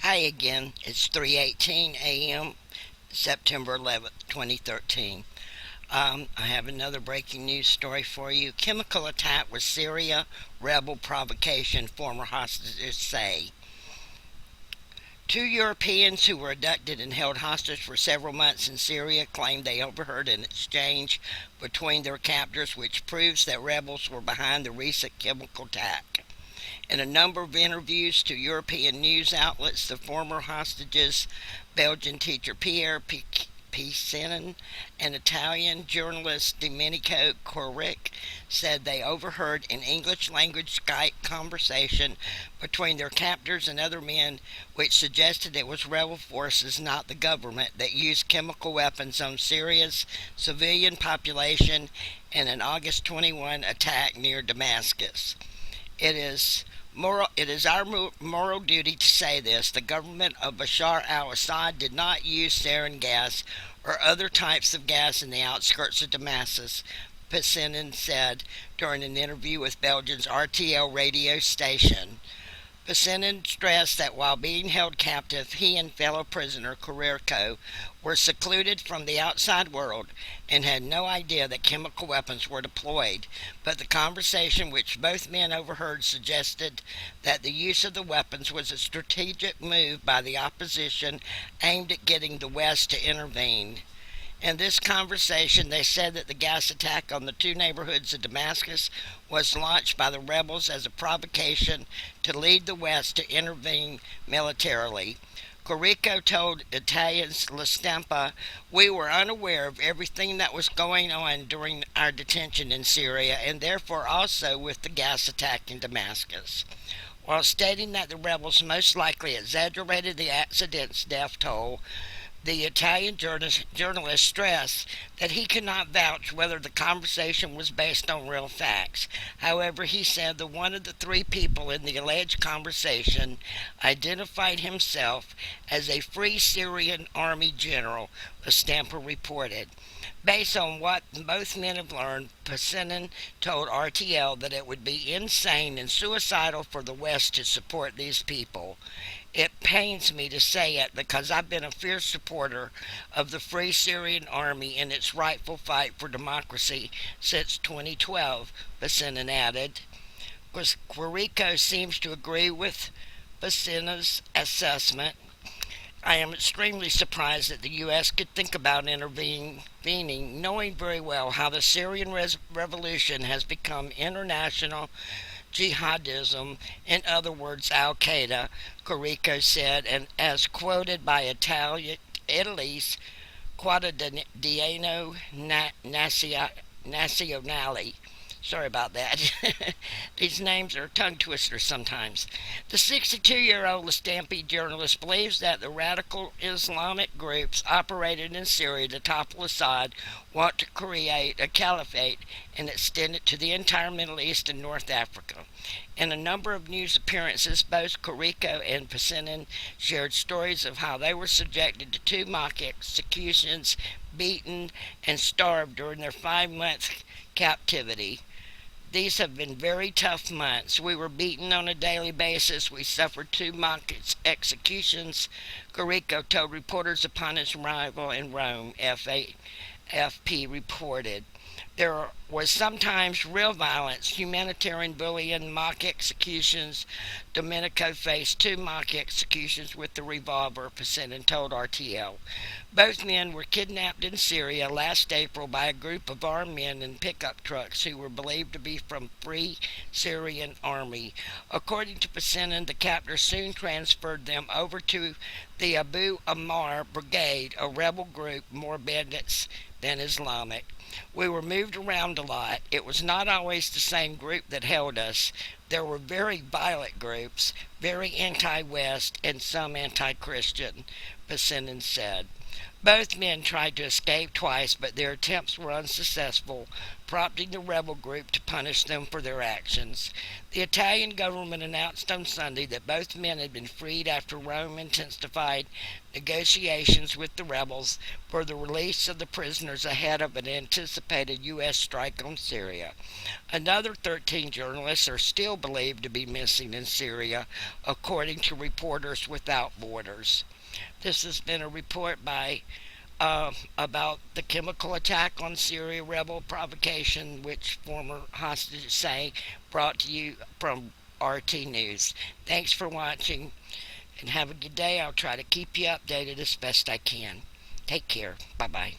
Hi again. It's 3:18 a.m. September 11th, 2013. I have another breaking news story for you. Chemical attack with Syria, rebel provocation, former hostages say. Two Europeans who were abducted and held hostage for several months in Syria claimed they overheard an exchange between their captors, which proves that rebels were behind the recent chemical attack. In a number of interviews to European news outlets, the former hostages, Belgian teacher Pierre Piscinin and Italian journalist Domenico Corric, said they overheard an English language Skype conversation between their captors and other men, which suggested it was rebel forces, not the government, that used chemical weapons on Syria's civilian population in an August 21 attack near Damascus. It is our moral duty to say this. The government of Bashar al Assad did not use sarin gas or other types of gas in the outskirts of Damascus, Piscinin said during an interview with Belgium's RTL radio station. Piscinin stressed that while being held captive, he and fellow prisoner Carrico were secluded from the outside world and had no idea that chemical weapons were deployed. But the conversation which both men overheard suggested that the use of the weapons was a strategic move by the opposition aimed at getting the West to intervene. In this conversation, they said that the gas attack on the two neighborhoods of Damascus was launched by the rebels as a provocation to lead the West to intervene militarily. Corrico told Italian's La Stampa, "We were unaware of everything that was going on during our detention in Syria, and therefore also with the gas attack in Damascus." While stating that the rebels most likely exaggerated the accident's death toll, the Italian journalist stressed that he could not vouch whether the conversation was based on real facts. However, he said that one of the three people in the alleged conversation identified himself as a Free Syrian Army general, the Stamper reported. Based on what both men have learned, Piscinin told RTL that it would be insane and suicidal for the West to support these people. It pains me to say it because I've been a fierce supporter of the Free Syrian Army in its rightful fight for democracy since 2012, Piscinin added. Quirico seems to agree with Piscina's assessment. I am extremely surprised that the U.S. could think about intervening, knowing very well how the Syrian revolution has become international jihadism, in other words, Al Qaeda, Corrico said, and as quoted by Italy's Quotidiano Nazionale. Sorry about that. These names are tongue twisters sometimes. The 62-year-old Lastampi journalist believes that the radical Islamic groups operated in Syria to topple Assad want to create a caliphate and extend it to the entire Middle East and North Africa. In a number of news appearances, both Corrico and Piscinin shared stories of how they were subjected to two mock executions, beaten, and starved during their 5-month captivity. These have been very tough months. We were beaten on a daily basis. We suffered two mock executions, Corrico told reporters upon his arrival in Rome, FP reported. There was sometimes real violence, humanitarian bullying, mock executions. Domenico faced two mock executions with the revolver, Piscinin told RTL. Both men were kidnapped in Syria last April by a group of armed men in pickup trucks who were believed to be from Free Syrian Army. According to Piscinin, the captors soon transferred them over to the Abu Ammar Brigade, a rebel group more bandits than Islamic. We were moved around a lot. It was not always the same group that held us. There were very violent groups, very anti-West and some anti-Christian, Piscinin said. Both men tried to escape twice, but their attempts were unsuccessful, prompting the rebel group to punish them for their actions. The Italian government announced on Sunday that both men had been freed after Rome intensified negotiations with the rebels for the release of the prisoners ahead of an anticipated U.S. strike on Syria. Another 13 journalists are still believed to be missing in Syria, according to Reporters Without Borders. This has been a report by about the chemical attack on Syria rebel provocation, which former hostages say, brought to you from RT News. Thanks for watching and have a good day. I'll try to keep you updated as best I can. Take care. Bye bye.